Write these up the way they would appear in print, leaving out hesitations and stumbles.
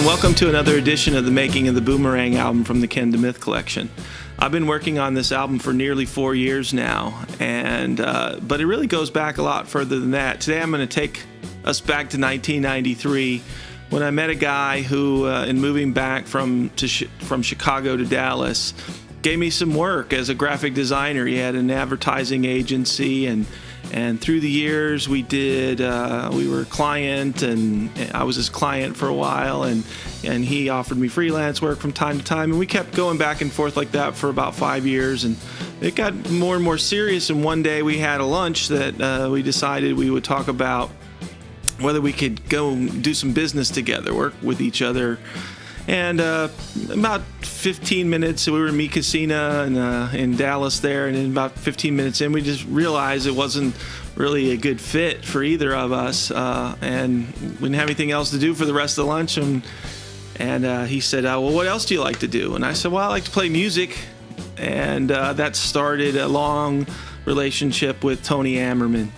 and welcome to another edition of the Making of the Boomerang album from the Ken DeMyth collection. I've been working on this album for nearly 4 years now, but it really goes back a lot further than that. Today I'm going to take us back to 1993 when I met a guy who, in moving back from Chicago to Dallas, gave me some work as a graphic designer. He had an advertising agency, and through the years we were a client, and I was his client for a while, and he offered me freelance work from time to time, and we kept going back and forth like that for about 5 years, and it got more and more serious. And one day we had a lunch that we decided we would talk about whether we could go do some business together, work with each other. And about 15 minutes, we were in Mi Casina in Dallas there, and in about 15 minutes in, we just realized it wasn't really a good fit for either of us, and we didn't have anything else to do for the rest of the lunch. And he said, well, what else do you like to do? And I said, well, I like to play music. And that started a long relationship with Tony Ammerman.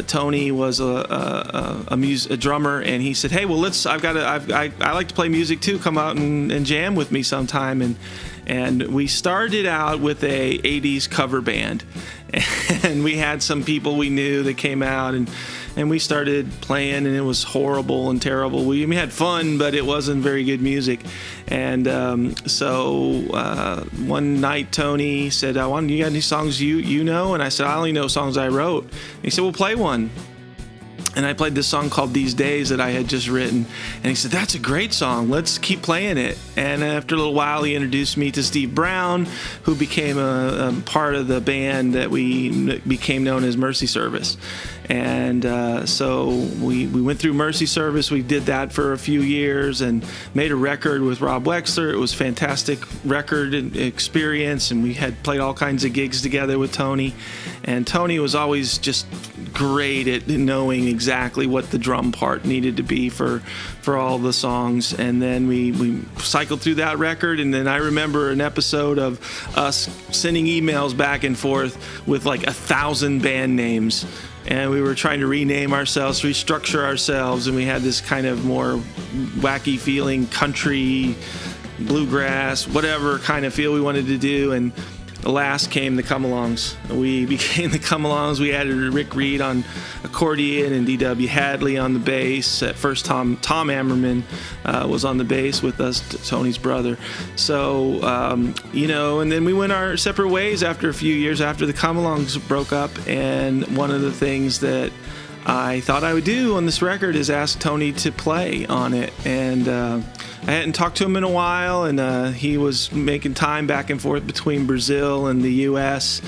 Tony was a drummer, and he said, "Hey, well, I like to play music too. Come out and jam with me sometime." And we started out with a 80s cover band, and we had some people we knew that came out, and we started playing, and it was horrible and terrible. We had fun, but it wasn't very good music. And so one night Tony said, "You got any songs you know?" And I said, "I only know songs I wrote." And he said, "Well, play one." And I played this song called These Days that I had just written. And he said, "That's a great song. Let's keep playing it." And after a little while, he introduced me to Steve Brown, who became a part of the band that we became known as Mercy Service. And so we went through Mercy Service. We did that for a few years and made a record with Rob Wexler. It was a fantastic record experience, and we had played all kinds of gigs together with Tony. And Tony was always just great at knowing exactly what the drum part needed to be for all the songs. And then we cycled through that record, and then I remember an episode of us sending emails back and forth with like 1,000 band names. And we were trying to rename ourselves, restructure ourselves, and we had this kind of more wacky feeling, country, bluegrass, whatever kind of feel we wanted to do. And last came the Come-Alongs. We became the Come-Alongs. We added Rick Reed on accordion and D.W. Hadley on the bass. At first, Tom Ammerman was on the bass with us, Tony's brother. So, and then we went our separate ways after a few years after the Come-Alongs broke up. And one of the things that I thought I would do on this record is ask Tony to play on it. And I hadn't talked to him in a while, and he was making time back and forth between Brazil and the U.S.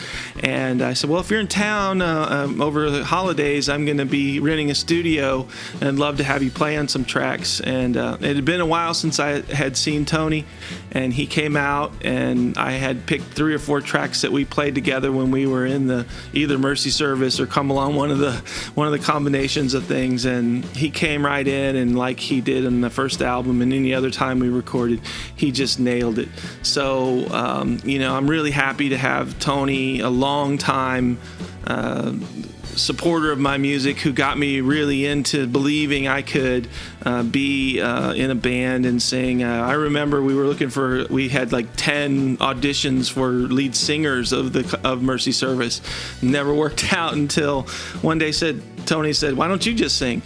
And I said, well, if you're in town over the holidays, I'm going to be renting a studio, and I'd love to have you play on some tracks. And it had been a while since I had seen Tony, and he came out, and I had picked 3 or 4 tracks that we played together when we were in the either Mercy Service or Come Along, one of the combinations of things. And he came right in, and like he did in the first album and any other time we recorded, he just nailed it. So I'm really happy to have Tony, a long time supporter of my music, who got me really into believing I could be in a band and sing. I remember we had like 10 auditions for lead singers of Mercy Service. Never worked out until one day Tony said, "Why don't you just sing?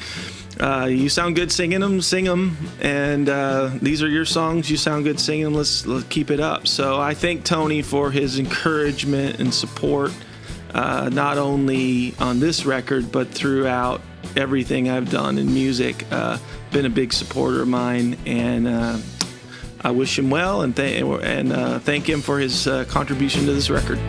You sound good singing them, sing them, and these are your songs, you sound good singing them, let's keep it up." So I thank Tony for his encouragement and support, not only on this record, but throughout everything I've done in music. Been a big supporter of mine, and I wish him well and thank him for his contribution to this record.